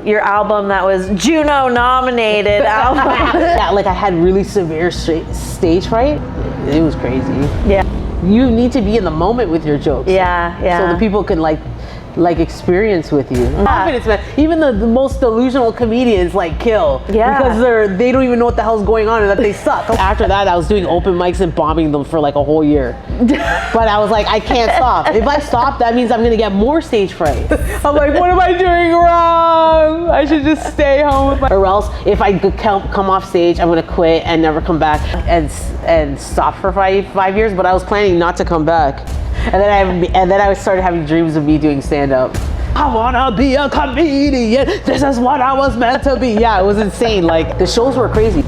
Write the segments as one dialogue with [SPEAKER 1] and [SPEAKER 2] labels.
[SPEAKER 1] Your album that was Juno Nominated album.
[SPEAKER 2] Yeah, like I had really severe stage fright. It was crazy.
[SPEAKER 1] Yeah.
[SPEAKER 2] You need to be in the moment with your jokes.
[SPEAKER 1] Yeah, yeah.
[SPEAKER 2] So the people can like experience with you. Confidence, man. Even the most delusional comedians kill.
[SPEAKER 1] Yeah.
[SPEAKER 2] Because they don't even know what the hell's going on and that they suck. After that, I was doing open mics and bombing them for like a whole year. But I was like, I can't stop. If I stop, that means I'm gonna get more stage fright. I'm like, what am I doing wrong? I should just stay home with my. Or else, if I come off stage, I'm gonna quit and never come back and stop for five years. But I was planning not to come back. And then I started having dreams of me doing stand-up. I wanna be a comedian. This is what I was meant to be. Yeah, it was insane. Like the shows were crazy.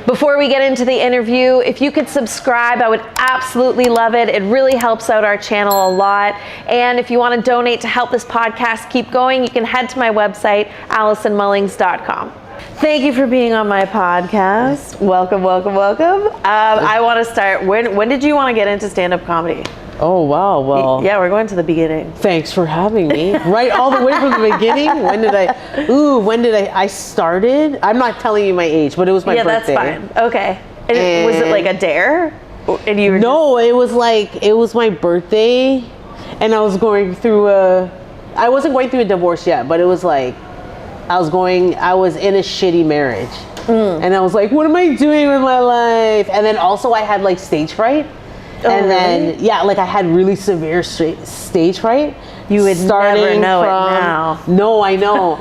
[SPEAKER 1] Before we get into the interview, if you could subscribe, I would absolutely love it. It really helps out our channel a lot. And if you want to donate to help this podcast keep going, you can head to my website, AllisonMullings.com. Thank you for being on my podcast. Welcome, welcome, welcome. I want to start, when did you want to get into stand-up comedy?
[SPEAKER 2] Oh, wow, well.
[SPEAKER 1] Yeah, we're going to the beginning.
[SPEAKER 2] Thanks for having me. Right, all the way from the beginning? When did I started? I'm not telling you my age, but it was my birthday.
[SPEAKER 1] Yeah, that's fine. Okay. And was it like a dare? And you were
[SPEAKER 2] No, it was my birthday, and I was going through I wasn't going through a divorce yet, but it was like, I was in a shitty marriage. And I was like, what am I doing with my life? And then also I had stage fright. Then, yeah, I had really severe stage fright.
[SPEAKER 1] You would never know it now.
[SPEAKER 2] No, I know.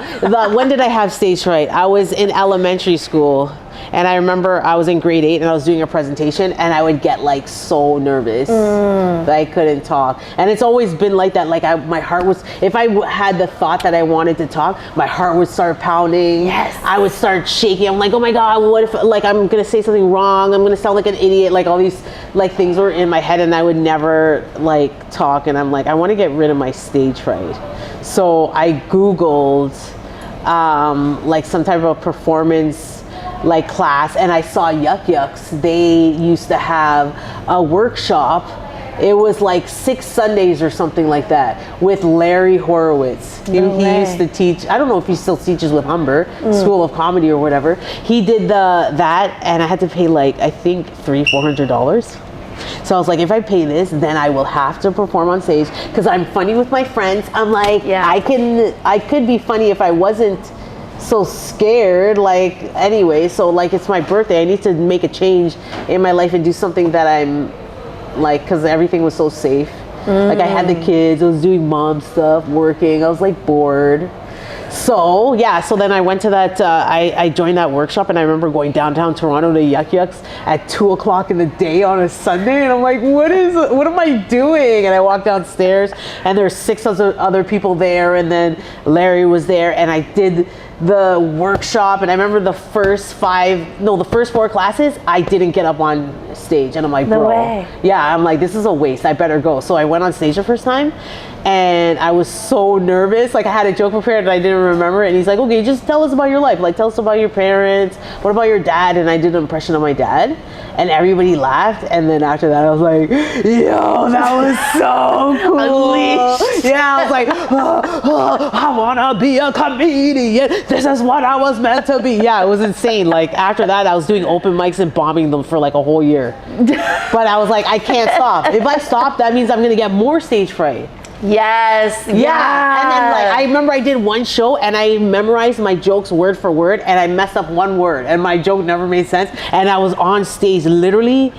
[SPEAKER 2] When did I have stage fright? I was in elementary school. And I remember I was in grade 8 and I was doing a presentation and I would get so nervous that I couldn't talk. And it's always been like that. My heart was, if I had the thought that I wanted to talk, my heart would start pounding.
[SPEAKER 1] Yes.
[SPEAKER 2] I would start shaking. I'm like, oh my God, what if I'm going to say something wrong? I'm going to sound like an idiot. All these things were in my head and I would never talk. And I'm like, I want to get rid of my stage fright. So I Googled some type of performance class, and I saw Yuck Yucks. They used to have a workshop. It was 6 Sundays or something like that with Larry Horowitz. He used to teach, I don't know if he still teaches with Humber School of Comedy or whatever. He did that, and I had to pay I think $300-400. So I was like, if I pay this, then I will have to perform on stage because I'm funny with my friends. I'm like, yeah. I could be funny if I wasn't so scared anyway. So it's my birthday, I need to make a change in my life and do something that I'm because everything was so safe. I had the kids, I was doing mom stuff, working, I was bored. So yeah, so then I went to that, I joined that workshop, and I remember going downtown Toronto to Yuck Yucks at 2 o'clock in the day on a Sunday, and I'm like, what am I doing? And I walked downstairs and there's 6 other people there, and then Larry was there, and I did the workshop, and I remember the first 4 classes, I didn't get up on stage, and I'm like, bro.
[SPEAKER 1] No way.
[SPEAKER 2] Yeah, I'm like, this is a waste, I better go. So I went on stage the first time, and I was so nervous. I had a joke prepared and I didn't remember it, and he's like, okay, just tell us about your life, tell us about your parents, what about your dad? And I did an impression of my dad, and everybody laughed, and then after that I was like, yo, that was so cool. Unleashed. Yeah, I was like, I wanna be a comedian, this is what I was meant to be. Yeah, it was insane. After that, I was doing open mics and bombing them for a whole year. But I was like, I can't stop. If I stop, that means I'm gonna get more stage fright.
[SPEAKER 1] Yes.
[SPEAKER 2] Yeah. And then I remember I did one show and I memorized my jokes word for word, and I messed up one word and my joke never made sense. And I was on stage literally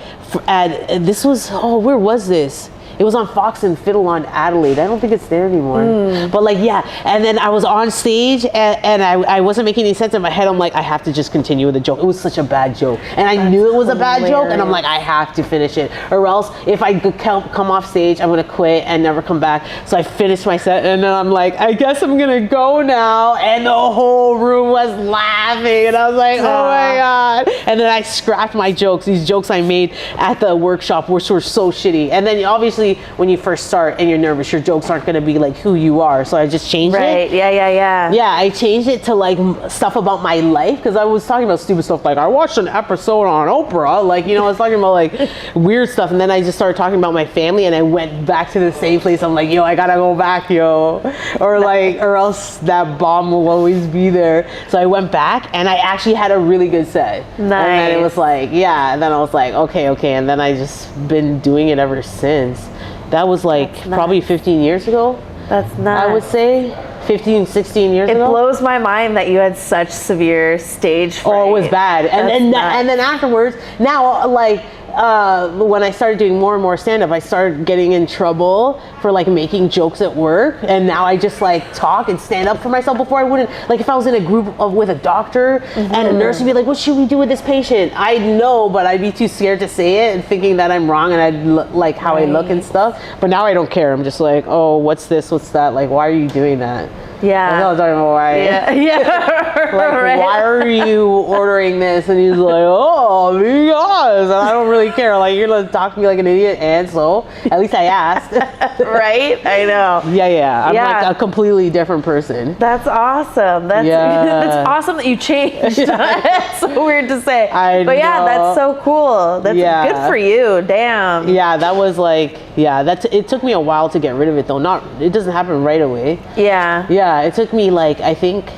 [SPEAKER 2] this was, where was this? It was on Fox and Fiddle on Adelaide. I don't think it's there anymore. But yeah, and then I was on stage and I wasn't making any sense in my head. I'm like, I have to just continue with the joke. It was such a bad joke. And I knew it was a bad joke, and I'm like, I have to finish it. Or else if I come off stage, I'm gonna quit and never come back. So I finished my set, and then I'm like, I guess I'm gonna go now. And the whole room was laughing, and I was like, oh my God. And then I scrapped my jokes, these jokes I made at the workshop, which were so shitty. And then obviously obviously when you first start and you're nervous, your jokes aren't going to be like who you are. So I just changed
[SPEAKER 1] Right.
[SPEAKER 2] it.
[SPEAKER 1] Yeah.
[SPEAKER 2] Yeah, I changed it to like stuff about my life, because I was talking about stupid stuff like I watched an episode on Oprah, like, you know, I was talking about like weird stuff, and then I just started talking about my family, and I went back to the same place. I'm like, yo, I gotta go back, yo, or like, or else that bomb will always be there. So I went back, and I actually had a really good set.
[SPEAKER 1] Nice.
[SPEAKER 2] And then it was like, yeah, and then I was like, okay, and then I just been doing it ever since. That was like probably 15 years ago.
[SPEAKER 1] That's nuts.
[SPEAKER 2] I would say 15, 16 years ago.
[SPEAKER 1] It blows my mind that you had such severe stage fright.
[SPEAKER 2] Oh, it was bad. And then afterwards, now like when I started doing more and more stand-up, I started getting in trouble for like making jokes at work, and now I just like talk and stand up for myself. Before I wouldn't, like if I was in a group with a doctor and a nurse would be like, what should we do with this patient? I'd know, but I'd be too scared to say it and thinking that I'm wrong, and I'd like how I look and stuff. But now I don't care. I'm just like, oh, what's this, what's that, like why are you doing that?
[SPEAKER 1] Yeah.
[SPEAKER 2] I don't know why.
[SPEAKER 1] Yeah.
[SPEAKER 2] Like,
[SPEAKER 1] Right.
[SPEAKER 2] why are you ordering this? And he's like, oh, because. And I don't really care. Like, you're going to talk to me like an idiot, and so at least I asked.
[SPEAKER 1] Right? I know.
[SPEAKER 2] Yeah. I'm like a completely different person.
[SPEAKER 1] That's awesome. That's awesome that you changed. It's so weird to say. But yeah,
[SPEAKER 2] know.
[SPEAKER 1] that's so cool. That's good for you. Damn.
[SPEAKER 2] Yeah, that was like, it took me a while to get rid of it though. It doesn't happen right away.
[SPEAKER 1] Yeah.
[SPEAKER 2] It took me like, I think,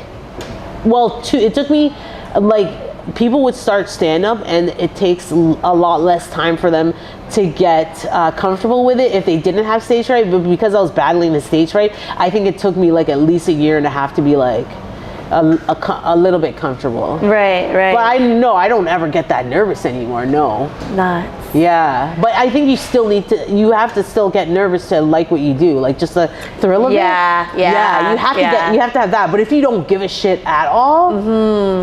[SPEAKER 2] it took me like, people would start stand-up and it takes a lot less time for them to get comfortable with it if they didn't have stage fright. But because I was battling the stage fright, I think it took me like at least a year and a half to be like a little bit comfortable.
[SPEAKER 1] Right.
[SPEAKER 2] But I don't ever get that nervous anymore. No.
[SPEAKER 1] Nuts.
[SPEAKER 2] Yeah, but I think you have to still get nervous to like what you do, like just the thrill of it.
[SPEAKER 1] Yeah.
[SPEAKER 2] You have to have that. But if you don't give a shit at all,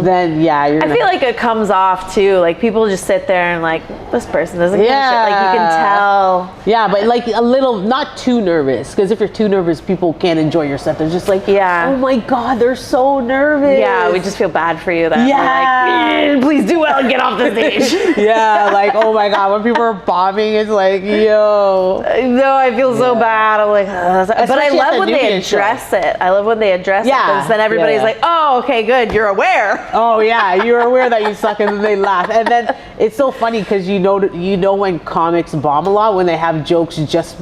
[SPEAKER 2] then you're.
[SPEAKER 1] I feel like it comes off too. Like people just sit there and like, this person doesn't give a shit. Like you can tell.
[SPEAKER 2] Yeah, but like a little, not too nervous, because if you're too nervous, people can't enjoy your set. They're just like, oh my god, they're so nervous.
[SPEAKER 1] Yeah, we just feel bad for you. Then we're like, please do well and get off the stage.
[SPEAKER 2] Like, oh my god, when people are bombing, it's like, yo.
[SPEAKER 1] No, I feel so bad. I'm like, but I love when they address it. I love when they address it, because then everybody's like, oh, okay, good, you're aware.
[SPEAKER 2] Oh yeah, you're aware that you suck, and then they laugh. And then it's so funny because you know when comics bomb a lot, when they have jokes just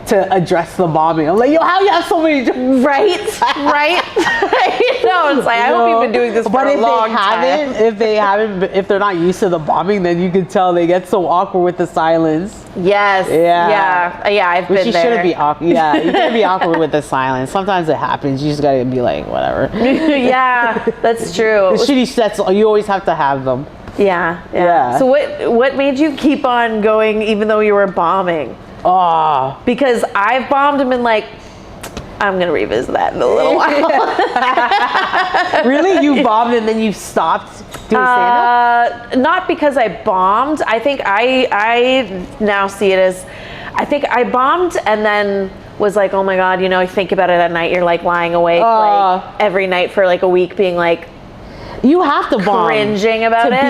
[SPEAKER 2] to address the bombing. I'm like, yo, how you have so many jokes?
[SPEAKER 1] Right. It's like, I hope you've been doing this for a long time.
[SPEAKER 2] If they're not used to the bombing, then you can tell they get so awkward with the silence.
[SPEAKER 1] Yes. Yeah. I've been there.
[SPEAKER 2] You shouldn't be awkward. Yeah, you can't be awkward with the silence. Sometimes it happens. You just gotta be like, whatever.
[SPEAKER 1] Yeah, that's true.
[SPEAKER 2] The shitty sets, you always have to have them.
[SPEAKER 1] Yeah. So what made you keep on going even though you were bombing?
[SPEAKER 2] Oh.
[SPEAKER 1] Because I've bombed and been like, I'm gonna revisit that in a little while.
[SPEAKER 2] Really? You bombed and then you stopped doing stand-up?
[SPEAKER 1] Not because I bombed. I think I now see it as, I think I bombed and then was like, oh my god, you think about it at night, you're like lying awake like every night for like a week being like,
[SPEAKER 2] you have to bomb
[SPEAKER 1] cringing about it
[SPEAKER 2] to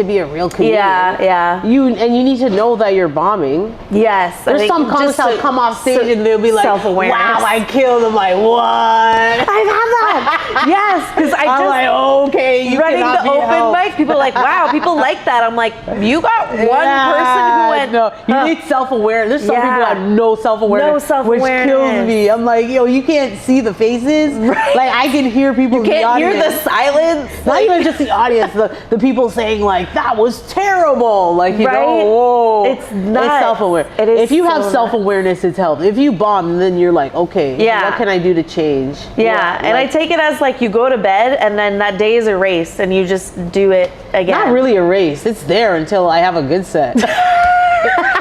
[SPEAKER 2] be a real comedian.
[SPEAKER 1] Yeah.
[SPEAKER 2] You need to know that you're bombing.
[SPEAKER 1] Yes.
[SPEAKER 2] There's some comics that come off stage and they'll be like,
[SPEAKER 1] self-awareness.
[SPEAKER 2] wow, I killed them. Like, what?
[SPEAKER 1] I've had that. Yes, because
[SPEAKER 2] I'm like, okay, you
[SPEAKER 1] running
[SPEAKER 2] cannot
[SPEAKER 1] the
[SPEAKER 2] be
[SPEAKER 1] open
[SPEAKER 2] helped.
[SPEAKER 1] mic, people are like, wow, people like that. I'm like, you got one person who went.
[SPEAKER 2] No, you need self-awareness. There's some people who have no self-awareness, which kills me. I'm like, yo, you can't see the faces. Right. Like, I can hear people in the audience.
[SPEAKER 1] You can't hear the silence.
[SPEAKER 2] Not even just the audience, the people saying like, that was terrible. Like, you know, whoa.
[SPEAKER 1] It's nuts.
[SPEAKER 2] It's self-aware. If you have self-awareness, it's helped. If you bomb, then you're like, okay, what can I do to change?
[SPEAKER 1] Yeah, and I take it as like you go to bed and then that day is erased and you just do it again.
[SPEAKER 2] Not really erased. It's there until I have a good set.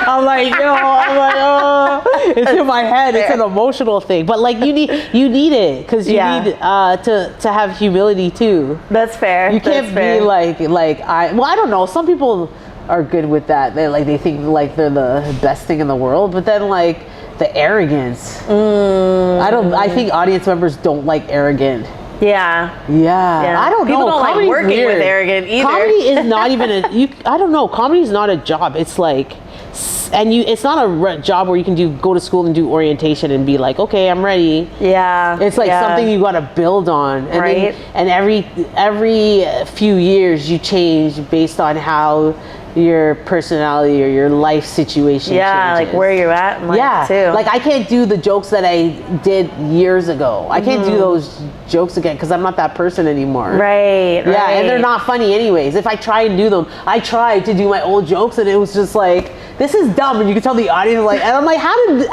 [SPEAKER 2] I'm like, oh, it's in my head. It's an emotional thing. But like, you need it because you need to have humility too.
[SPEAKER 1] That's fair.
[SPEAKER 2] You can't be like I don't know. Some people are good with that. They think like they're the best thing in the world. But then like the arrogance. I think audience members don't like arrogant.
[SPEAKER 1] Yeah.
[SPEAKER 2] I don't know.
[SPEAKER 1] People don't like working with arrogant either.
[SPEAKER 2] Comedy is not even I don't know. Comedy is not a job. It's like and it's not a job where you can go to school and do orientation and be like, okay, I'm ready.
[SPEAKER 1] Yeah.
[SPEAKER 2] It's like something you got to build on. And
[SPEAKER 1] right.
[SPEAKER 2] And every few years you change based on how your personality or your life situation changes.
[SPEAKER 1] Like where you're at in life too.
[SPEAKER 2] Like I can't do the jokes that I did years ago. I can't do those jokes again because I'm not that person anymore.
[SPEAKER 1] Right.
[SPEAKER 2] Yeah, and they're not funny anyways. If I try and do them, I tried to do my old jokes and it was just like, this is dumb, and you can tell the audience like, and I'm like, how did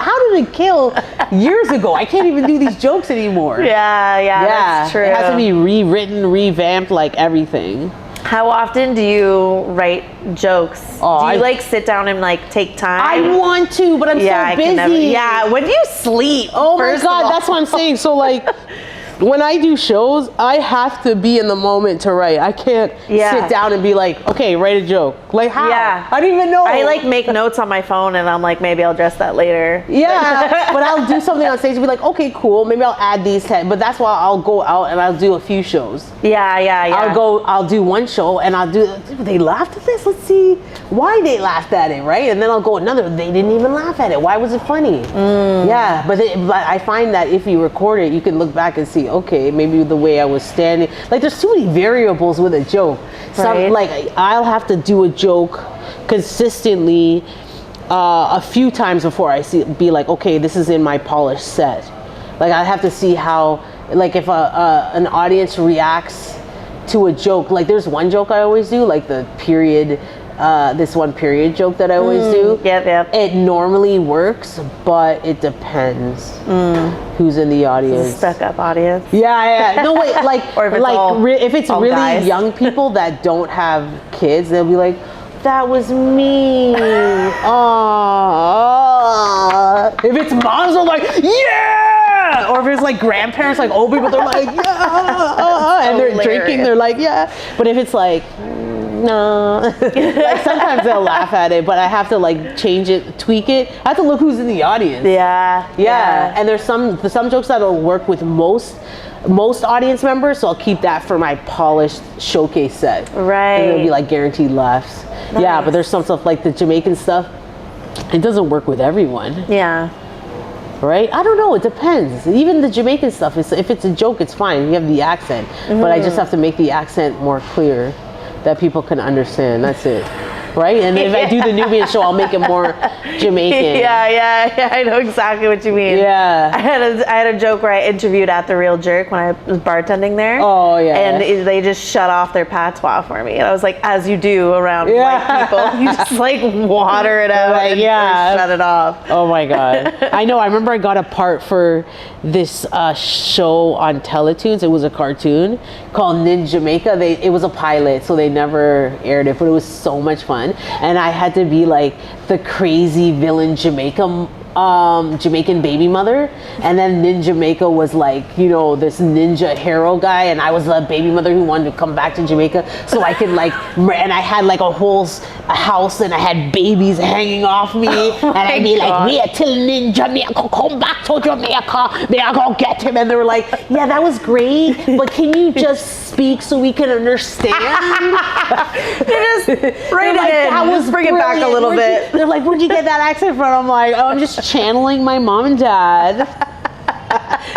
[SPEAKER 2] it kill years ago? I can't even do these jokes anymore.
[SPEAKER 1] Yeah, that's true.
[SPEAKER 2] It has to be rewritten, revamped, like everything.
[SPEAKER 1] How often do you write jokes? Do you like sit down and like take time?
[SPEAKER 2] I want to, but I'm so busy.
[SPEAKER 1] When do you sleep?
[SPEAKER 2] Oh my God, that's what I'm saying. So like, when I do shows, I have to be in the moment to write. I can't sit down and be like, okay, write a joke. Like how?
[SPEAKER 1] Yeah.
[SPEAKER 2] I don't even know.
[SPEAKER 1] I like make notes on my phone and I'm like, maybe I'll address that later.
[SPEAKER 2] Yeah, but I'll do something on stage and be like, okay, cool. Maybe I'll add these 10. But that's why I'll go out and I'll do a few shows.
[SPEAKER 1] Yeah.
[SPEAKER 2] I'll do one show and I'll do, they laughed at this? Let's see why they laughed at it, right? And then I'll go another, they didn't even laugh at it. Why was it funny? Yeah, but I find that if you record it, you can look back and see, okay, maybe the way I was standing. Like there's too many variables with a joke. Like I'll have to do a joke consistently a few times before I be like, okay, this is in my polished set. Like I have to see how, like if an audience reacts to a joke. Like there's one joke I always do, like the period, this one period joke that I always do.
[SPEAKER 1] Yep.
[SPEAKER 2] It normally works, but it depends who's in the audience.
[SPEAKER 1] Stuck up audience.
[SPEAKER 2] Yeah. No, wait, like,
[SPEAKER 1] or if it's
[SPEAKER 2] really
[SPEAKER 1] guys.
[SPEAKER 2] young people that don't have kids, they'll be like, that was me. If it's moms, they're like, yeah. Or if it's like grandparents, like old people, they're like, yeah. And they're drinking, they're like, yeah. But if it's like, no. Like sometimes they'll laugh at it, but I have to like change it, tweak it. I have to look who's in the audience. Yeah. And there's some jokes that'll work with most audience members, so I'll keep that for my polished showcase set.
[SPEAKER 1] Right.
[SPEAKER 2] And it'll be like guaranteed laughs. Nice. Yeah, but there's some stuff like the Jamaican stuff, it doesn't work with everyone.
[SPEAKER 1] Yeah.
[SPEAKER 2] Right? I don't know, it depends. Even the Jamaican stuff, if it's a joke, it's fine. You have the accent. But I just have to make the accent more clear that people can understand. That's it. Right? And if I do the Nubian show, I'll make it more Jamaican.
[SPEAKER 1] Yeah, I know exactly what you mean.
[SPEAKER 2] Yeah.
[SPEAKER 1] I had a joke where I interviewed at The Real Jerk when I was bartending there.
[SPEAKER 2] Oh, yeah.
[SPEAKER 1] And they just shut off their patois for me. And I was like, as you do around white people, you just like water it out and shut it off.
[SPEAKER 2] Oh my God. I know, I remember I got a part for this show on Teletoons. It was a cartoon called Nin Jamaica. It was a pilot, so they never aired it, but it was so much fun. And I had to be like the crazy villain Jamaican baby mother, and then Nin Jamaica was like, you know, this ninja hero guy, and I was the baby mother who wanted to come back to Jamaica so I could like, and I had like a whole house and I had babies hanging off me, and I'd be like, wait till Nin Jamaica come back to Jamaica, may I go get him? And they were like, yeah, that was great, but can you just speak so we can understand?
[SPEAKER 1] Just write it in. Just bring it back a little bit.
[SPEAKER 2] They're like, where'd you get that accent from? I'm like, oh, I'm just channeling my mom and dad.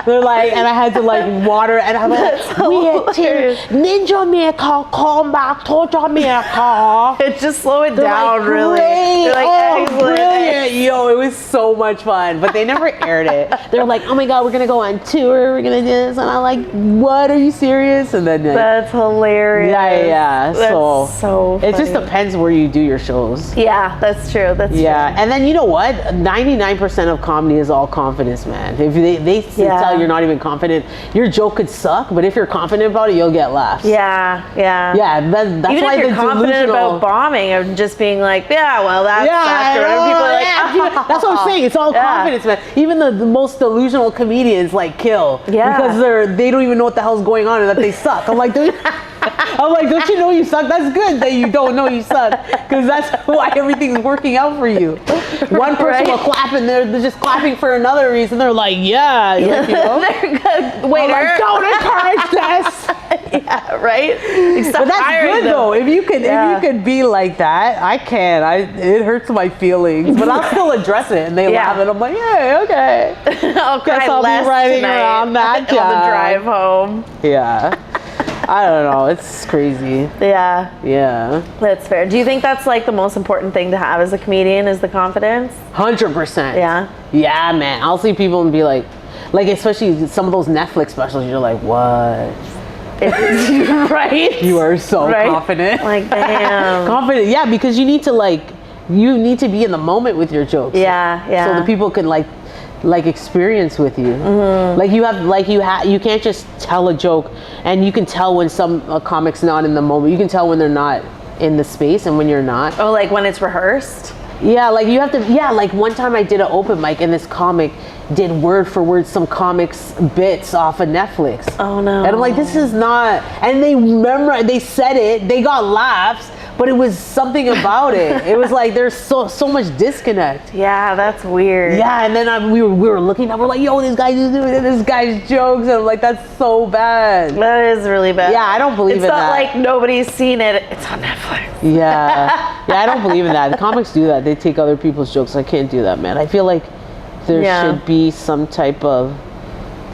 [SPEAKER 2] They're like, and I had to like water, and I'm like, wait till Ninja Jamaica come back to Jamaica.
[SPEAKER 1] It just slow it down,
[SPEAKER 2] like,
[SPEAKER 1] really.
[SPEAKER 2] They're like,
[SPEAKER 1] excellent.
[SPEAKER 2] Brilliant. Yo, it was so much fun, but they never aired it. They're like, oh my God, we're gonna go on tour, we're gonna do this, and I'm like, what, are you serious? And then
[SPEAKER 1] that's hilarious.
[SPEAKER 2] Yeah.
[SPEAKER 1] That's so funny.
[SPEAKER 2] It just depends where you do your shows.
[SPEAKER 1] Yeah, that's true. That's true.
[SPEAKER 2] And then you know what? 99% of comedy is all confidence, man. If they tell you're not even confident, your joke could suck, but if you're confident about it, you'll get laughs.
[SPEAKER 1] Yeah.
[SPEAKER 2] That's
[SPEAKER 1] even
[SPEAKER 2] why
[SPEAKER 1] if you're confident about bombing or just being like, people are like,
[SPEAKER 2] that's what I'm saying. It's all confidence, man. Even the most delusional comedians like kill because they don't even know what the hell's going on and that they suck. I'm like, don't you know you suck? That's good that you don't know you suck, because that's why everything's working out for you. One person will clap and they're just clapping for another reason. They're like, yeah. Like, you know?
[SPEAKER 1] They're good. Wait,
[SPEAKER 2] like, don't encourage this.
[SPEAKER 1] Yeah, right?
[SPEAKER 2] But that's good though. If you could be like that, I can't. It hurts my feelings, but I'll still address it, and they laugh, and I'm like, yeah, okay.
[SPEAKER 1] I'll
[SPEAKER 2] Guess I'll be riding around that
[SPEAKER 1] on the drive home.
[SPEAKER 2] Yeah. I don't know. It's crazy.
[SPEAKER 1] Yeah.
[SPEAKER 2] Yeah.
[SPEAKER 1] That's fair. Do you think that's like the most important thing to have as a comedian is the confidence?
[SPEAKER 2] 100%.
[SPEAKER 1] Yeah.
[SPEAKER 2] Yeah, man. I'll see people and be like especially some of those Netflix specials, you're like, what?
[SPEAKER 1] Right?
[SPEAKER 2] You are so confident.
[SPEAKER 1] Like, damn.
[SPEAKER 2] Confident. Yeah, because you need to be in the moment with your jokes.
[SPEAKER 1] Yeah, yeah.
[SPEAKER 2] So the people can like experience with you. Mm-hmm. You can't just tell a joke, and you can tell when a comic's not in the moment. You can tell when they're not in the space and when you're not.
[SPEAKER 1] Oh, like when it's rehearsed?
[SPEAKER 2] Yeah, like you have to. Yeah, like one time I did an open mic, and this comic did word for word some comics bits off of Netflix.
[SPEAKER 1] Oh no!
[SPEAKER 2] And I'm like, this is not. And they said it. They got laughs. But it was something about it. It was like there's so much disconnect.
[SPEAKER 1] Yeah, that's weird.
[SPEAKER 2] Yeah, and then we were looking up. We're like, yo, this guy's doing this guy's jokes, and I'm like, that's so bad.
[SPEAKER 1] That is really bad.
[SPEAKER 2] Yeah, I don't believe in that.
[SPEAKER 1] It's not like nobody's seen it. It's on Netflix.
[SPEAKER 2] Yeah, I don't believe in that. The comics do that. They take other people's jokes. I can't do that, man. I feel like there should be some type of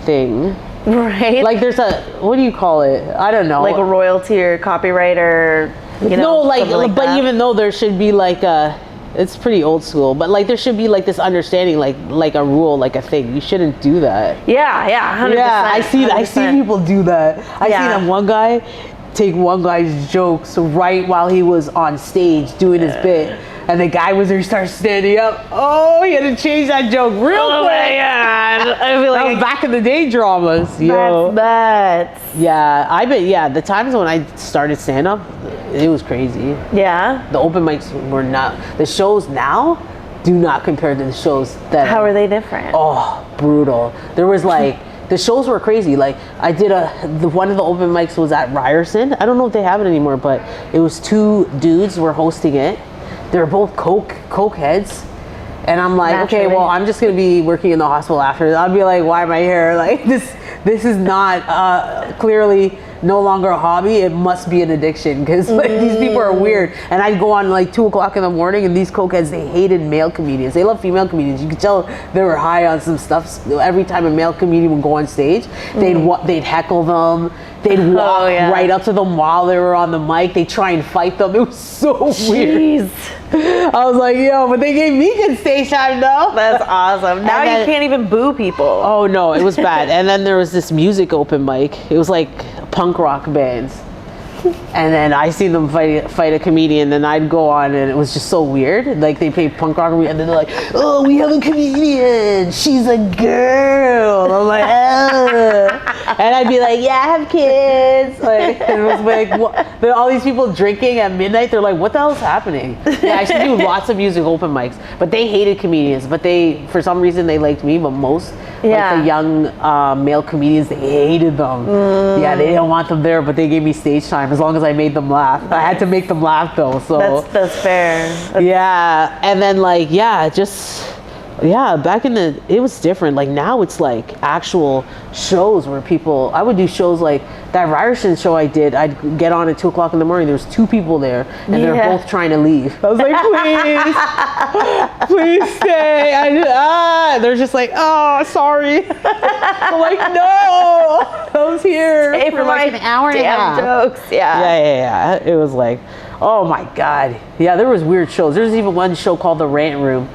[SPEAKER 2] thing.
[SPEAKER 1] Right.
[SPEAKER 2] Like there's what do you call it? I don't know.
[SPEAKER 1] Like a royalty or copyright or.
[SPEAKER 2] But even though there should be it's pretty old school, but like there should be like this understanding, like a rule, like a thing. You shouldn't do that.
[SPEAKER 1] Yeah, 100%.
[SPEAKER 2] Yeah, I see people do that. I seen that one guy take one guy's jokes right while he was on stage doing his bit. And the guy was there, he started standing up. Oh, he had to change that joke real quick.
[SPEAKER 1] Oh my God. I feel like
[SPEAKER 2] that was back in the day dramas. Yo.
[SPEAKER 1] That's
[SPEAKER 2] Yeah, the times when I started stand-up, it was crazy.
[SPEAKER 1] Yeah?
[SPEAKER 2] The open mics were not, the shows now do not compare to the shows that.
[SPEAKER 1] How are they different?
[SPEAKER 2] Oh, brutal. There was the shows were crazy. Like I did one of the open mics was at Ryerson. I don't know if they have it anymore, but it was two dudes were hosting it. They were both coke heads, and I'm like,
[SPEAKER 1] naturally.
[SPEAKER 2] okay, well, I'm just gonna be working in the hospital after. I'll be like, why am I here? Like this is not clearly no longer a hobby. It must be an addiction because these people are weird. And I'd go on 2:00 in the morning, and these cokeheads, they hated male comedians. They love female comedians. You could tell they were high on some stuff. Every time a male comedian would go on stage, they'd heckle them. They'd walk right up to them while they were on the mic. They'd try and fight them. It was so weird. I was like, yo, but they gave me good stage time though.
[SPEAKER 1] That's awesome. Now you can't even boo people.
[SPEAKER 2] Oh no, it was bad. And then there was this music open mic. It was like punk rock bands. And then I seen them fight a comedian, and I'd go on, and it was just so weird. Like they play punk rock, and then they're like, "Oh, we have a comedian. She's a girl." I'm like, "Oh," and I'd be like, "Yeah, I have kids." Like it was like, what? All these people drinking at midnight. They're like, "What the hell's happening?" Yeah, I used to do lots of music open mics, but they hated comedians. But for some reason, they liked me. But most, like the young male comedians, they hated them. Yeah, they didn't want them there, but they gave me stage time as long as I made them laugh. I had to make them laugh though, so
[SPEAKER 1] that's fair.
[SPEAKER 2] And then back in it was different. Like now it's like actual shows where I would do shows like that Ryerson show I did. I'd get on at 2:00 in the morning. There was two people there, and they're both trying to leave. I was like, please stay. They're just like, oh, sorry. I'm like, no, I was here for like an hour and a half.
[SPEAKER 1] Jokes.
[SPEAKER 2] Yeah. It was like, oh my God. Yeah, there was weird shows. There's even one show called The Rant Room.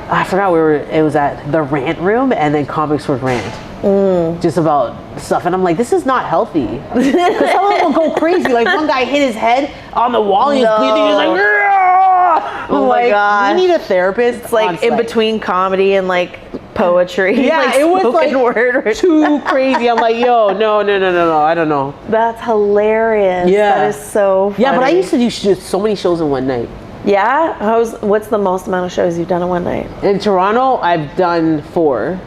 [SPEAKER 2] I forgot it was at the Rant Room, and then comics would rant. Just about stuff, and I'm like, this is not healthy. Because some of them will go crazy. Like one guy hit his head on the wall, and he was bleeding. He's like, "Argh!"
[SPEAKER 1] Oh my God,
[SPEAKER 2] we need a therapist.
[SPEAKER 1] It's like in between comedy and like poetry.
[SPEAKER 2] Yeah,
[SPEAKER 1] like
[SPEAKER 2] it was like
[SPEAKER 1] word.
[SPEAKER 2] too crazy. I'm like, yo, no, I don't know.
[SPEAKER 1] That's hilarious.
[SPEAKER 2] Yeah,
[SPEAKER 1] that is so funny.
[SPEAKER 2] Yeah, but I used to do so many shows in one night.
[SPEAKER 1] Yeah? What's the most amount of shows you've done in one night?
[SPEAKER 2] In Toronto, I've done 4,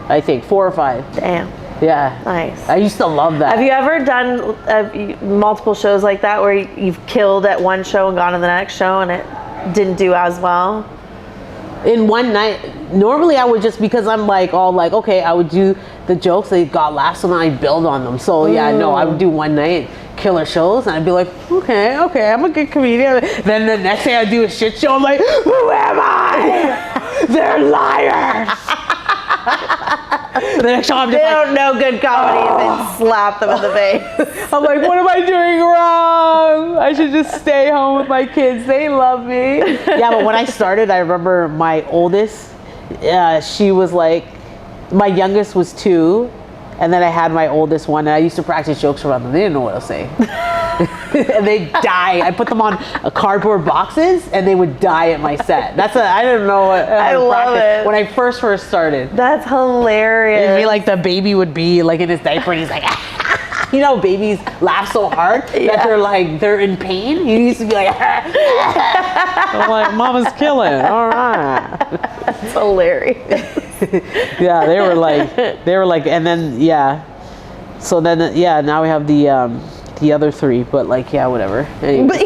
[SPEAKER 2] I think, 4 or 5.
[SPEAKER 1] Damn.
[SPEAKER 2] Yeah.
[SPEAKER 1] Nice.
[SPEAKER 2] I used to love that.
[SPEAKER 1] Have you ever done multiple shows like that where you've killed at one show and gone to the next show and it didn't do as well?
[SPEAKER 2] In one night, normally I would just, because I'm like, okay, I would do the jokes, they got laughs, and then I build on them. So yeah, no, I would do one night, killer shows, and I'd be like, okay, I'm a good comedian. Then the next thing I do a shit show, I'm like, who am I? They're liars. The next show, I'm just
[SPEAKER 1] They don't know good comedy and then slap them in the face.
[SPEAKER 2] I'm like, what am I doing wrong? I should just stay home with my kids. They love me. Yeah, but when I started, I remember my oldest, she was like, my youngest was 2. And then I had my oldest one, and I used to practice jokes around them. They didn't know what I was saying. And they die. I put them on cardboard boxes, and they would die at my set. I didn't know what
[SPEAKER 1] I love it.
[SPEAKER 2] When I first started.
[SPEAKER 1] That's hilarious.
[SPEAKER 2] It'd be like the baby would be like in his diaper, and he's like, you know, babies laugh so hard that they're in pain. He used to be like, I'm like, Mama's killing. All right.
[SPEAKER 1] That's hilarious.
[SPEAKER 2] Yeah, they were like, and then so then now we have the other 3, but like whatever. Anyway.
[SPEAKER 1] But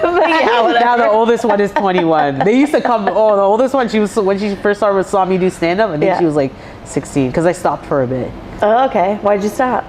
[SPEAKER 1] whatever.
[SPEAKER 2] Now the oldest one is 21. They used to come. Oh, the oldest one, when she first saw me do stand up, I think she was like 16 because I stopped for a bit.
[SPEAKER 1] Oh, okay. Why'd you stop?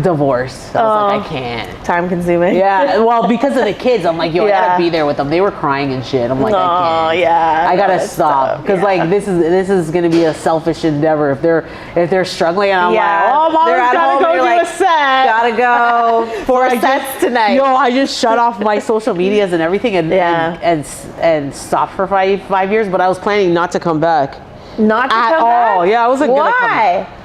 [SPEAKER 2] Divorce. I was like, I can't.
[SPEAKER 1] Time consuming.
[SPEAKER 2] Yeah, well, because of the kids, I'm like, I gotta be there with them. They were crying and shit. I'm like, I can't.
[SPEAKER 1] Yeah.
[SPEAKER 2] I gotta stop because like this is gonna be a selfish endeavor if they're struggling, and I'm like, oh, Mom's gotta go do a set.
[SPEAKER 1] Gotta go 4 sets tonight.
[SPEAKER 2] I just shut off my social medias and everything and stopped for five years. But I was planning not to come back.
[SPEAKER 1] Not to come back?
[SPEAKER 2] Oh, yeah, I wasn't gonna come back.
[SPEAKER 1] Why?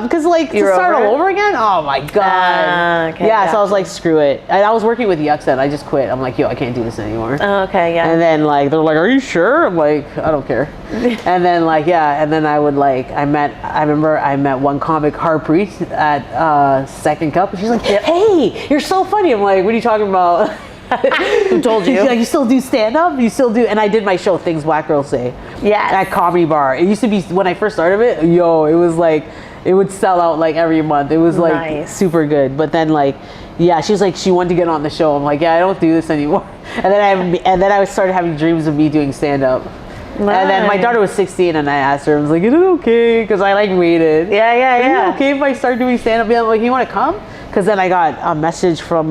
[SPEAKER 2] Because like to start all over again? Oh my god.
[SPEAKER 1] Okay,
[SPEAKER 2] so I was like, screw it. And I was working with Yucks and I just quit. I'm like, I can't do this anymore.
[SPEAKER 1] Okay, yeah.
[SPEAKER 2] And then like they're like, are you sure? I'm like, I don't care. And then and then I would I remember I met one comic, Harpreet, at Second Cup, and she's like, hey, you're so funny. I'm like, what are you talking about?
[SPEAKER 1] Who told you?
[SPEAKER 2] She's like, you still do stand-up? You still do? And I did my show, Things Black Girls Say.
[SPEAKER 1] Yes.
[SPEAKER 2] At Comedy Bar. It used to be, when I first started it, it was like, it would sell out like every month. It was like super good. But then she was like, she wanted to get on the show. I'm like, I don't do this anymore. And then I started having dreams of me doing stand-up. Nice. And then my daughter was 16 and I asked her, I was like, is it okay? Because I waited.
[SPEAKER 1] Yeah.
[SPEAKER 2] Is it okay if I start doing stand-up? I'm like, you want to come? Because then I got a message from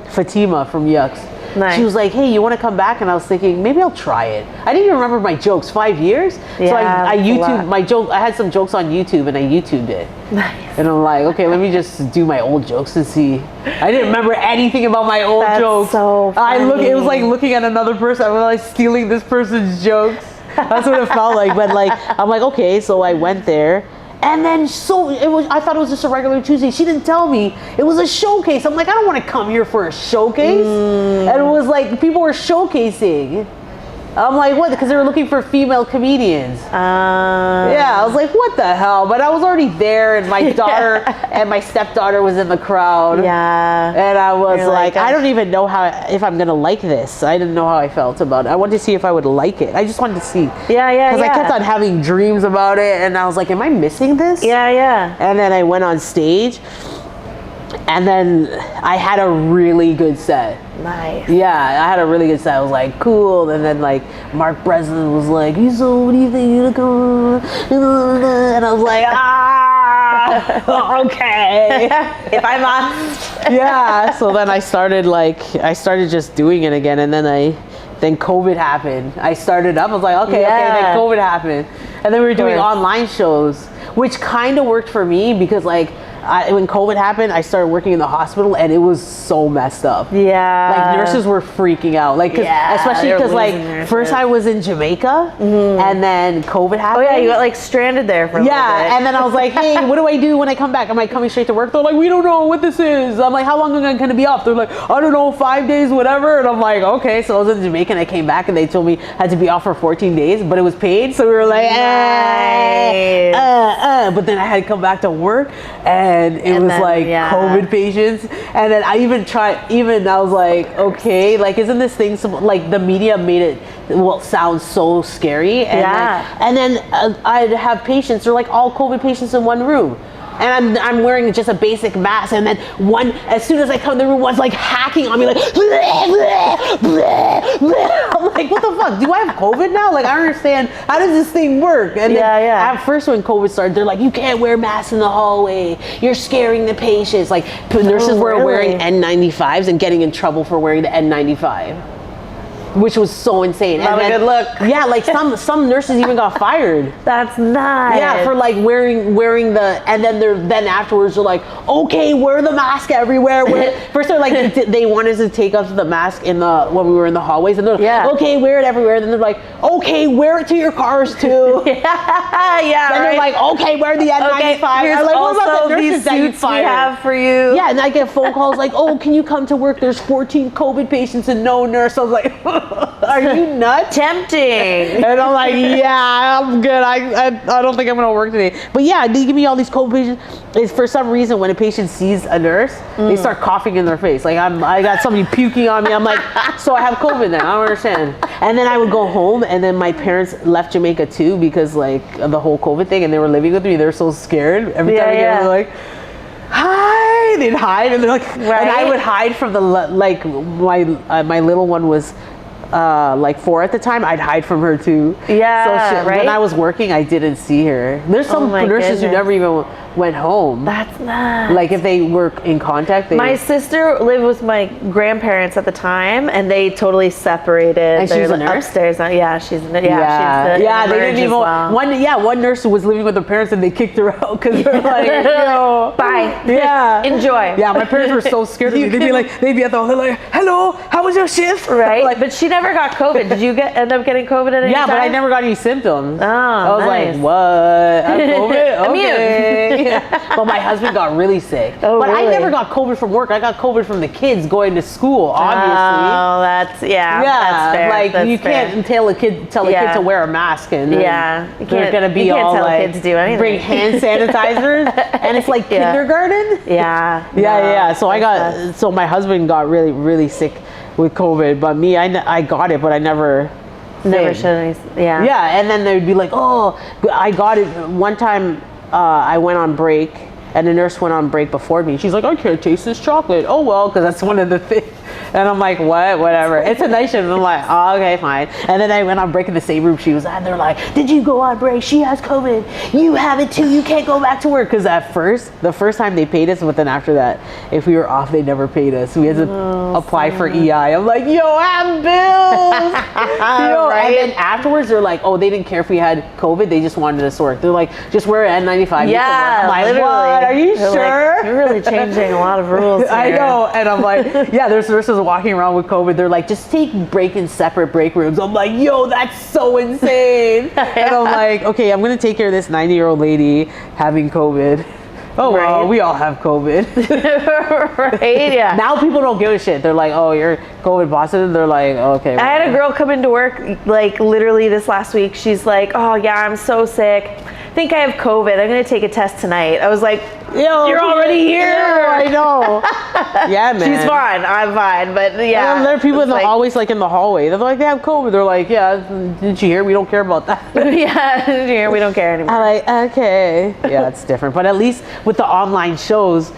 [SPEAKER 2] Fatima from Yucks. Nice. She was like, hey, you want to come back? And I was thinking, maybe I'll try it. I didn't even remember my jokes. 5 years? So I YouTubed my joke. I had some jokes on YouTube and I YouTubed it.
[SPEAKER 1] Nice.
[SPEAKER 2] And I'm like, okay, let me just do my old jokes and see. I didn't remember anything about my old jokes.
[SPEAKER 1] So funny.
[SPEAKER 2] It was like looking at another person. I was like stealing this person's jokes. That's what it felt like. But I'm like, okay, so I went there. And then I thought it was just a regular Tuesday. She didn't tell me it was a showcase. I'm like, I don't want to come here for a showcase. And it was like people were showcasing. I'm like, what? Because they were looking for female comedians. I was like, what the hell? But I was already there, and my daughter and my stepdaughter was in the crowd.
[SPEAKER 1] Yeah.
[SPEAKER 2] And I was like, I don't even know if I'm gonna like this. I didn't know how I felt about it. I wanted to see if I would like it. I just wanted to see. Because I kept on having dreams about it, and I was like, am I missing this?
[SPEAKER 1] Yeah.
[SPEAKER 2] And then I went on stage. And then I had a really good set.
[SPEAKER 1] Nice.
[SPEAKER 2] Yeah, I had a really good set. I was like, cool. And then Mark Breslin was like, so what do you think you look on? And I was like, okay.
[SPEAKER 1] If I must.
[SPEAKER 2] Yeah. So then I started just doing it again. And then COVID happened. I started up. I was like, okay. Then COVID happened. And then we were doing online shows, which kind of worked for me because when COVID happened, I started working in the hospital, and it was so messed up. Yeah, nurses were freaking out, especially because first I was in Jamaica, and then COVID happened.
[SPEAKER 1] Oh yeah, you got stranded there for a little bit.
[SPEAKER 2] And then I was like, hey, what do I do when I come back? Am I coming straight to work? They're like, we don't know what this is. I'm like, how long am I going to be off? They're like, I don't know, 5 days, whatever. And I'm like, okay. So I was in Jamaica, and I came back, and they told me I had to be off for 14 days, but it was paid. So we were like, but then I had to come back to work, and it was COVID patients. And then I I was like, okay, isn't this thing the media made it sound so scary? And then I'd have patients, they're all COVID patients in one room. and I'm wearing just a basic mask, and then as soon as I come in the room, one's like hacking on me, like, bleh, bleh, bleh, bleh. I'm like, what the fuck? Do I have COVID now? Like, I don't understand. How does this thing work? And then at first when COVID started, they're like, you can't wear masks in the hallway. You're scaring the patients. Like, nurses were wearing N95s and getting in trouble for wearing the N95. Which was so insane.
[SPEAKER 1] Not a good look.
[SPEAKER 2] Yeah, like some nurses even got fired.
[SPEAKER 1] That's nice.
[SPEAKER 2] Yeah, for like wearing the, and then afterwards they're like, okay, wear the mask everywhere. First they're like, they wanted to take us the mask when we were in the hallways, and they're like, okay, wear it everywhere. And then they're like, okay, wear it to your cars too.
[SPEAKER 1] yeah.
[SPEAKER 2] Then they're like, okay, wear the N95.
[SPEAKER 1] Okay, here's
[SPEAKER 2] I'm like, what about
[SPEAKER 1] also
[SPEAKER 2] the nurses
[SPEAKER 1] these
[SPEAKER 2] that you
[SPEAKER 1] suits we
[SPEAKER 2] fired?
[SPEAKER 1] have for you.
[SPEAKER 2] Yeah, and I get phone calls like, oh, can you come to work? There's 14 COVID patients and no nurse. I was like, are you nuts?
[SPEAKER 1] Tempting.
[SPEAKER 2] And I'm like, yeah, I'm good. I don't think I'm gonna work today. But yeah, they give me all these COVID patients. It's for some reason when a patient sees a nurse, they start coughing in their face. Like I got somebody puking on me. I'm like, so I have COVID then. I don't understand. And then I would go home, and then my parents left Jamaica too because like of the whole COVID thing, and they were living with me. They're so scared. Every time I get them, they're like, hi. They'd hide, and they're like, and I would hide from the like my little one was like 4 at the time. I'd hide from her too.
[SPEAKER 1] Yeah,
[SPEAKER 2] so when I was working, I didn't see her. There's some nurses who never even went home.
[SPEAKER 1] That's nuts.
[SPEAKER 2] Like if they were in contact.
[SPEAKER 1] My sister lived with my grandparents at the time, and they totally separated.
[SPEAKER 2] And she's a nurse?
[SPEAKER 1] Upstairs. Yeah, she's they
[SPEAKER 2] didn't even. One nurse was living with her parents, and they kicked her out because they're like, yo,
[SPEAKER 1] bye.
[SPEAKER 2] Yeah,
[SPEAKER 1] enjoy.
[SPEAKER 2] Yeah, my parents were so scared of me. They'd be at the, they're like, hello, how was your shift?
[SPEAKER 1] Right.
[SPEAKER 2] Like,
[SPEAKER 1] but she never got COVID. Did you end up getting COVID at any time?
[SPEAKER 2] Yeah, but I never got any symptoms.
[SPEAKER 1] Oh,
[SPEAKER 2] I was
[SPEAKER 1] nice.
[SPEAKER 2] like, what? I have COVID?
[SPEAKER 1] Immune.
[SPEAKER 2] Okay. But my husband got really sick.
[SPEAKER 1] Oh,
[SPEAKER 2] but
[SPEAKER 1] really?
[SPEAKER 2] I never got COVID from work. I got COVID from the kids going to school, obviously.
[SPEAKER 1] Oh, that's that's fair.
[SPEAKER 2] Like
[SPEAKER 1] that's
[SPEAKER 2] you
[SPEAKER 1] fair.
[SPEAKER 2] can't tell a kid to wear a mask, and
[SPEAKER 1] you
[SPEAKER 2] they're gonna be
[SPEAKER 1] you can't
[SPEAKER 2] all
[SPEAKER 1] tell
[SPEAKER 2] like
[SPEAKER 1] kids to do anything.
[SPEAKER 2] bring hand sanitizers, and it's like kindergarten.
[SPEAKER 1] Yeah.
[SPEAKER 2] So my husband got really, really sick with COVID, but me, I got it, but I never
[SPEAKER 1] showed any.
[SPEAKER 2] Yeah, and then they'd be like, oh, I got it. One time I went on break, and the nurse went on break before me. She's like, I can't taste this chocolate. Oh, well, because that's one of the things. And I'm like, what? Whatever. It's a night shift. And I'm like, oh, okay, fine. And then I went on break in the same room she was at. And they're like, did you go on break? She has COVID. You have it too. You can't go back to work. Because the first time they paid us, but then after that, if we were off, they never paid us. We had to apply for EI. I'm like, yo, I have bills. Right? And then afterwards, they're like, oh, they didn't care if we had COVID. They just wanted us to work. They're like, just wear an N95.
[SPEAKER 1] Yeah,
[SPEAKER 2] I'm like,
[SPEAKER 1] literally.
[SPEAKER 2] what? Are you sure?
[SPEAKER 1] Like, you're really changing a lot of rules here.
[SPEAKER 2] I know. And I'm like, yeah, there's nurses walking around with COVID. They're like, just take break in separate break rooms. I'm like, yo, that's so insane. And I'm like, okay, I'm going to take care of this 90-year-old lady having COVID. Oh, well, we all have COVID.
[SPEAKER 1] Right, yeah.
[SPEAKER 2] Now people don't give a shit. They're like, oh, you're COVID positive? They're like, okay.
[SPEAKER 1] I had a girl come into work, like, literally this last week. She's like, oh, yeah, I'm so sick. I think I have COVID. I'm going to take a test tonight. I was like, yo, you're already here.
[SPEAKER 2] I know. Yeah, man.
[SPEAKER 1] She's fine. I'm fine. But yeah.
[SPEAKER 2] And there are people always like in the hallway. They're like, they have COVID. They're like, yeah, didn't you hear? We don't care about that.
[SPEAKER 1] Yeah, didn't you hear? We don't care anymore.
[SPEAKER 2] I'm like, okay. Yeah, it's different. But at least with the online shows,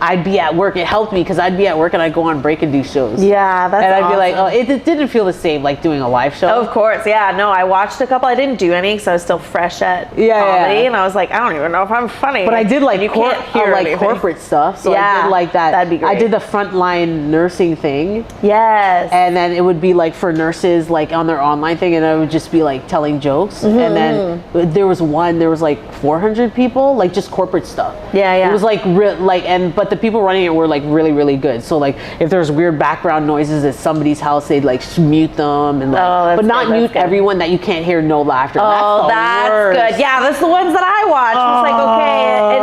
[SPEAKER 2] I'd be at work. It helped me because I'd be at work and I'd go on break and do shows.
[SPEAKER 1] Yeah, that's
[SPEAKER 2] And I'd
[SPEAKER 1] awesome.
[SPEAKER 2] be like, oh, it didn't feel the same like doing a live show.
[SPEAKER 1] Of course, yeah. No, I watched a couple. I didn't do any because I was still fresh at comedy, and I was like, I don't even know if I'm funny.
[SPEAKER 2] But I did like
[SPEAKER 1] anything.
[SPEAKER 2] corporate stuff. So I did like that.
[SPEAKER 1] That'd be great.
[SPEAKER 2] I did the frontline nursing thing.
[SPEAKER 1] Yes.
[SPEAKER 2] And then it would be like for nurses like on their online thing, and I would just be like telling jokes. And then there was like 400 people, like just corporate stuff.
[SPEAKER 1] Yeah.
[SPEAKER 2] It was like but the people running it were like really, really good. So like if there's weird background noises at somebody's house, they'd like mute them and like, but not mute everyone that you can't hear no laughter.
[SPEAKER 1] Oh, that's good. Yeah, that's the ones that I watched. It's like,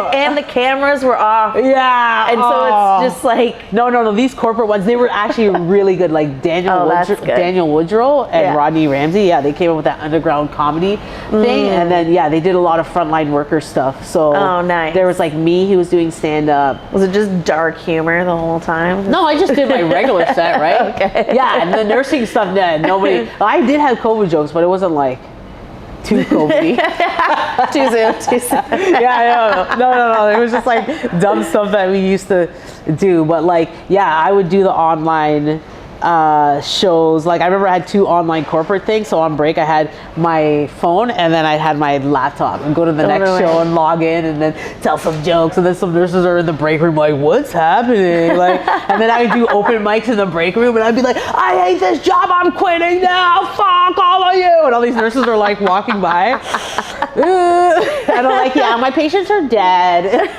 [SPEAKER 1] okay, and the cameras were off.
[SPEAKER 2] Yeah.
[SPEAKER 1] And so it's just like
[SPEAKER 2] no. These corporate ones, they were actually really good. Like Daniel Woodrow and Rodney Ramsey. Yeah, they came up with that underground comedy thing, and then they did a lot of frontline worker stuff. So
[SPEAKER 1] nice.
[SPEAKER 2] There was like me who was doing stand up.
[SPEAKER 1] Was it just dark humor the whole time?
[SPEAKER 2] No, I just did my regular set, right?
[SPEAKER 1] Okay.
[SPEAKER 2] Yeah, and the nursing stuff, nobody. I did have COVID jokes, but it wasn't like too COVID.
[SPEAKER 1] Too soon. Too soon.
[SPEAKER 2] Yeah, no. It was just like dumb stuff that we used to do. But like, yeah, I would do the online shows. Like I remember I had 2 online corporate things. So on break I had my phone and then I had my laptop and go to the next show and log in and then tell some jokes. And then some nurses are in the break room like, what's happening? Like, and then I would do open mics in the break room and I'd be like, I hate this job, I'm quitting now, fuck all of you. And all these nurses are like walking by. And I'm like, yeah, my patients are dead.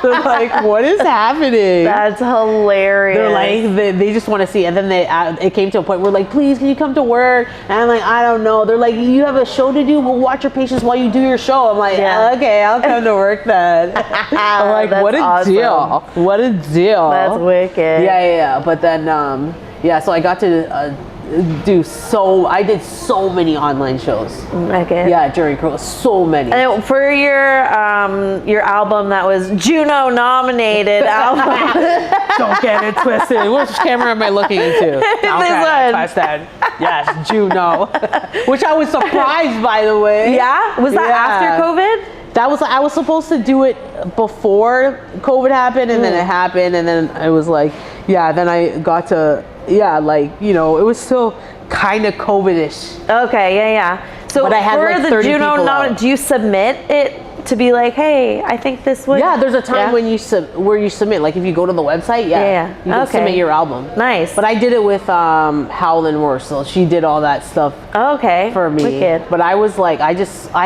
[SPEAKER 2] They're like, what is happening?
[SPEAKER 1] That's hilarious.
[SPEAKER 2] They're like, they just want to see. And then it came to a point where like, please, can you come to work? And I'm like, I don't know. They're like, you have a show to do? We'll watch your patients while you do your show. I'm like, okay, I'll come to work then. I'm like, what a deal. What a deal.
[SPEAKER 1] That's wicked.
[SPEAKER 2] Yeah. But then, so I got to I did so many online shows.
[SPEAKER 1] Okay.
[SPEAKER 2] Yeah, during Corona, so many.
[SPEAKER 1] And for your album that was Juno Nominated album.
[SPEAKER 2] Don't get it twisted. Which camera am I looking into? Okay, twisted. Yes, Juno. Which I was surprised, by the way.
[SPEAKER 1] Yeah? Was that after COVID?
[SPEAKER 2] That was, I was supposed to do it before COVID happened, and then it happened, and then I was like, then I got to, like, it was still kind of COVID-ish.
[SPEAKER 1] Okay, yeah. So
[SPEAKER 2] but I had
[SPEAKER 1] for
[SPEAKER 2] like
[SPEAKER 1] the
[SPEAKER 2] 30
[SPEAKER 1] Juno
[SPEAKER 2] people
[SPEAKER 1] do you submit it to be like, hey, I think this would?
[SPEAKER 2] Yeah, there's a time when where you submit. Like if you go to the website, you can submit your album.
[SPEAKER 1] Nice.
[SPEAKER 2] But I did it with Howlin' Worsel. She did all that stuff for me.
[SPEAKER 1] Wicked.
[SPEAKER 2] But I was like, I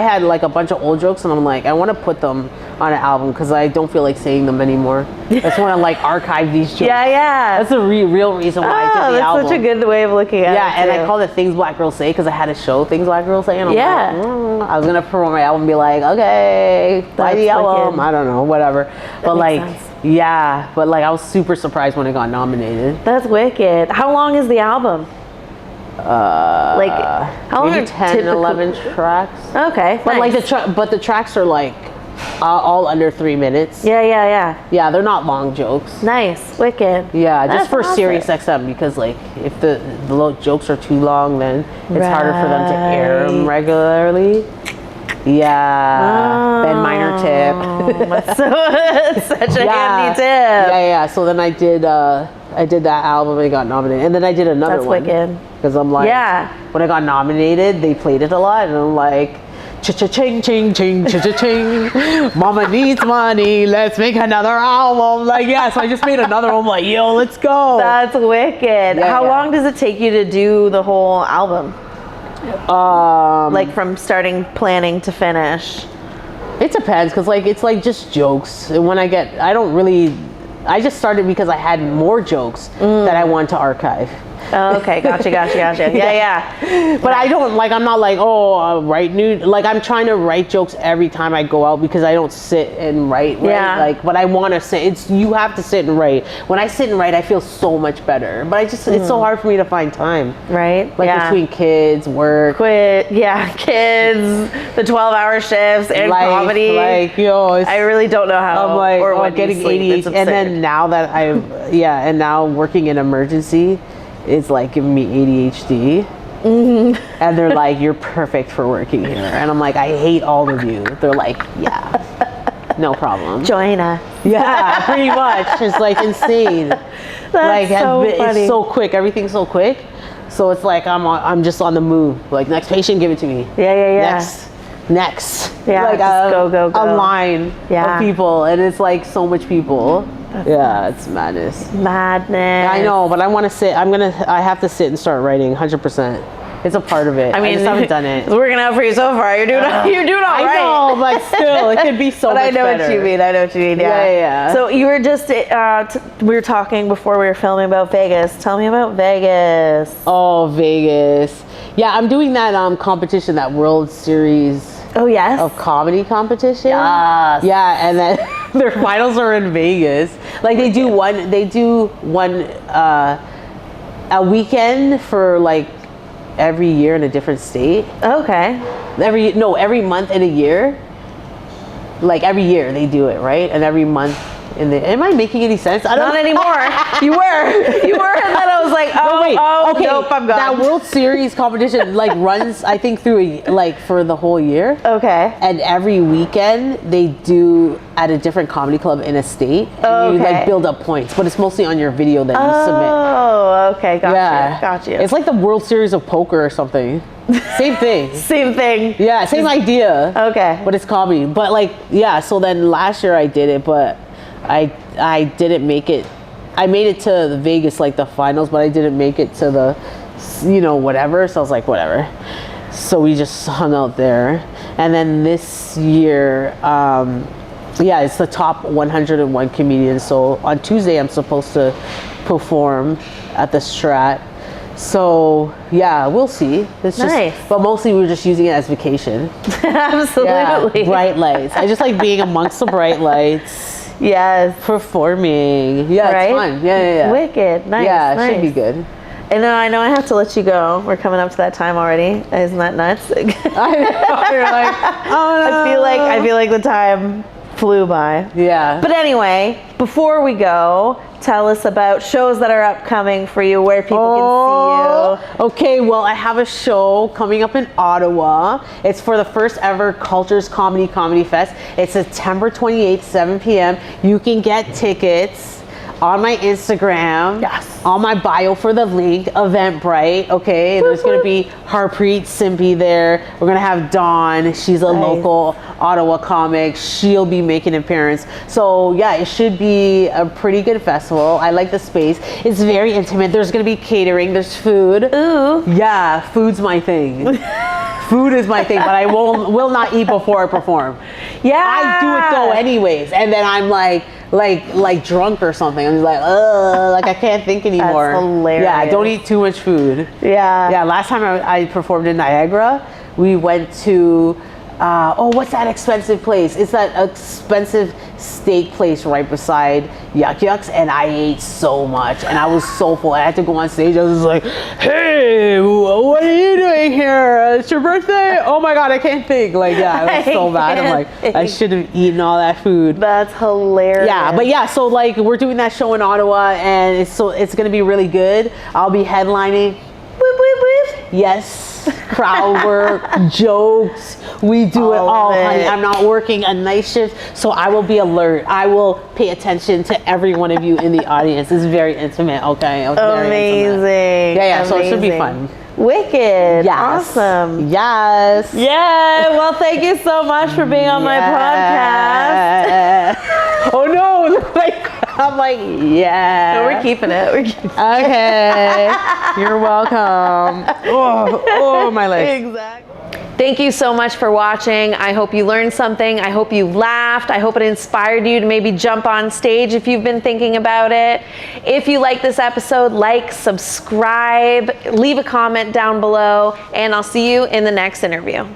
[SPEAKER 2] had like a bunch of old jokes, and I'm like, I want to put them on an album because I don't feel like saying them anymore. I just want to like archive these jokes.
[SPEAKER 1] Yeah.
[SPEAKER 2] That's the real reason why I did the album.
[SPEAKER 1] That's such a good way of looking at it.
[SPEAKER 2] Yeah, and I called it Things Black Girls Say because I had a show, Things Black Girls Say, and I'm like, I was gonna promote my album and be like, okay, buy the album. I don't know, whatever. But like, but like I was super surprised when it got nominated.
[SPEAKER 1] That's wicked. How long is the album? Like how long?
[SPEAKER 2] Maybe 10, 11 tracks.
[SPEAKER 1] Okay,
[SPEAKER 2] but like the tracks are like all under 3 minutes.
[SPEAKER 1] Yeah,
[SPEAKER 2] they're not long jokes.
[SPEAKER 1] Nice, wicked.
[SPEAKER 2] Yeah, just for Sirius XM, because like if the jokes are too long, then it's harder for them to air them regularly. Yeah, Ben Minor tip.
[SPEAKER 1] Such a handy tip.
[SPEAKER 2] Yeah. So then I did that album and it got nominated, and then I did another one. That's wicked. Because I'm like, when I got nominated, they played it a lot, and I'm like, cha-cha-ching, ching, ching, cha-cha-ching. Mama needs money. Let's make another album. Like, so I just made another one. Like, yo, let's go.
[SPEAKER 1] That's wicked. How long does it take you to do the whole album? Like from starting planning to finish?
[SPEAKER 2] It depends, because like it's like just jokes. And when I just started because I had more jokes that I want to archive.
[SPEAKER 1] Oh, okay, gotcha. Yeah.
[SPEAKER 2] But I don't like. I'm not like, write new. Like I'm trying to write jokes every time I go out because I don't sit and write. Right?
[SPEAKER 1] Yeah.
[SPEAKER 2] Like, but I want to sit. You have to sit and write. When I sit and write, I feel so much better. But it's so hard for me to find time.
[SPEAKER 1] Right.
[SPEAKER 2] Like between kids, work,
[SPEAKER 1] kids, the 12-hour shifts and comedy.
[SPEAKER 2] Like I
[SPEAKER 1] really don't know how.
[SPEAKER 2] I'm like,
[SPEAKER 1] or what
[SPEAKER 2] getting ADHD, and then now that and now working in emergency. It's like giving me ADHD, and they're like, "You're perfect for working here," and I'm like, "I hate all of you." They're like, "Yeah, no problem.
[SPEAKER 1] Join us."
[SPEAKER 2] Yeah, pretty much. It's like insane.
[SPEAKER 1] That's so funny.
[SPEAKER 2] It's so quick. Everything's so quick. So it's like I'm just on the move. Like next patient, give it to me.
[SPEAKER 1] Yeah.
[SPEAKER 2] Next.
[SPEAKER 1] Yeah.
[SPEAKER 2] Like
[SPEAKER 1] go.
[SPEAKER 2] A line of people, and it's like so much people. It's madness.
[SPEAKER 1] Madness.
[SPEAKER 2] I know, but I want to sit. I have to sit and start writing 100%. It's a part of it. I mean, I just haven't done it.
[SPEAKER 1] It's working out for you so far. You're doing all right.
[SPEAKER 2] I know, but still, it could be so much better.
[SPEAKER 1] But I know what you mean.
[SPEAKER 2] Yeah.
[SPEAKER 1] So you were just, we were talking before we were filming about Vegas. Tell me about Vegas.
[SPEAKER 2] Oh, Vegas. Yeah, I'm doing that competition, that World Series.
[SPEAKER 1] Oh, yes.
[SPEAKER 2] Of comedy competition.
[SPEAKER 1] Yes.
[SPEAKER 2] Yeah, and then their finals are in Vegas. Like they do one a weekend for like every year in a different state.
[SPEAKER 1] Okay.
[SPEAKER 2] Every month in a year. Like every year they do it, right? And every month Am I making any sense? I don't
[SPEAKER 1] Not anymore. You were, and then I was like,
[SPEAKER 2] okay.
[SPEAKER 1] nope, I'm gone.
[SPEAKER 2] That World Series competition like runs, I think, through like for the whole year.
[SPEAKER 1] Okay.
[SPEAKER 2] And every weekend they do at a different comedy club in a state. And you like build up points, but it's mostly on your video that you submit.
[SPEAKER 1] Oh, okay, got you.
[SPEAKER 2] It's like the World Series of poker or something. Same thing.
[SPEAKER 1] Same thing.
[SPEAKER 2] Yeah, same idea.
[SPEAKER 1] Okay.
[SPEAKER 2] But it's comedy. But like, yeah, so then last year I did it, but I didn't make it. I made it to the Vegas, like the finals, but I didn't make it to the, whatever. So I was like, whatever. So we just hung out there. And then this year, it's the top 101 comedians. So on Tuesday, I'm supposed to perform at the Strat. So yeah, we'll see. It's
[SPEAKER 1] nice.
[SPEAKER 2] But mostly we're just using it as vacation.
[SPEAKER 1] Absolutely.
[SPEAKER 2] Yeah, bright lights. I just like being amongst the bright lights.
[SPEAKER 1] Yes.
[SPEAKER 2] Performing. Yeah, right? It's fun. Yeah.
[SPEAKER 1] Wicked. Nice.
[SPEAKER 2] Yeah,
[SPEAKER 1] nice.
[SPEAKER 2] It should be good.
[SPEAKER 1] And I know I have to let you go. We're coming up to that time already. Isn't that nuts?
[SPEAKER 2] I know. You're like, oh no.
[SPEAKER 1] I feel like the time flew by.
[SPEAKER 2] Yeah.
[SPEAKER 1] But anyway, before we go, tell us about shows that are upcoming for you, where people can see you.
[SPEAKER 2] Okay, well, I have a show coming up in Ottawa. It's for the first ever Cultures Comedy Fest. It's September 28th, 7 p.m. You can get tickets on my Instagram.
[SPEAKER 1] Yes.
[SPEAKER 2] On my bio for the link, Eventbrite. Okay, there's gonna be Harpreet Simpy there. We're gonna have Dawn. She's a local Ottawa comic. She'll be making an appearance. So yeah, it should be a pretty good festival. I like the space. It's very intimate. There's gonna be catering. There's food.
[SPEAKER 1] Ooh.
[SPEAKER 2] Yeah, food's my thing. Food is my thing, but I will not eat before I perform.
[SPEAKER 1] Yeah.
[SPEAKER 2] I do it though anyways, and then I'm like drunk or something. I'm just like, like I can't think anymore.
[SPEAKER 1] That's hilarious.
[SPEAKER 2] Yeah, don't eat too much food.
[SPEAKER 1] Yeah.
[SPEAKER 2] Yeah, last time I performed in Niagara, we went to, what's that expensive place? It's that expensive steak place right beside Yuck Yucks, and I ate so much, and I was so full. I had to go on stage. I was like, hey, what are you doing here? It's your birthday? Oh my God, I can't think. Like, yeah, it was so bad. I'm like, I should have eaten all that food.
[SPEAKER 1] That's hilarious.
[SPEAKER 2] Yeah, but yeah, so like we're doing that show in Ottawa, and it's gonna be really good. I'll be headlining.
[SPEAKER 1] Boop, boop, boop.
[SPEAKER 2] Yes, crowd work, jokes. We do it all, honey. I'm not working a night shift, so I will be alert. I will pay attention to every one of you in the audience. It's very intimate, okay?
[SPEAKER 1] Amazing.
[SPEAKER 2] Yeah, so it should be fun.
[SPEAKER 1] Wicked.
[SPEAKER 2] Yes.
[SPEAKER 1] Awesome.
[SPEAKER 2] Yes.
[SPEAKER 1] Yeah. Well, thank you so much for being on my podcast.
[SPEAKER 2] Oh no! I'm like, yeah.
[SPEAKER 1] No, we're keeping it.
[SPEAKER 2] Okay. You're welcome. Oh, my legs.
[SPEAKER 1] Exactly. Thank you so much for watching. I hope you learned something. I hope you laughed. I hope it inspired you to maybe jump on stage if you've been thinking about it. If you like this episode, like, subscribe, leave a comment down below, and I'll see you in the next interview.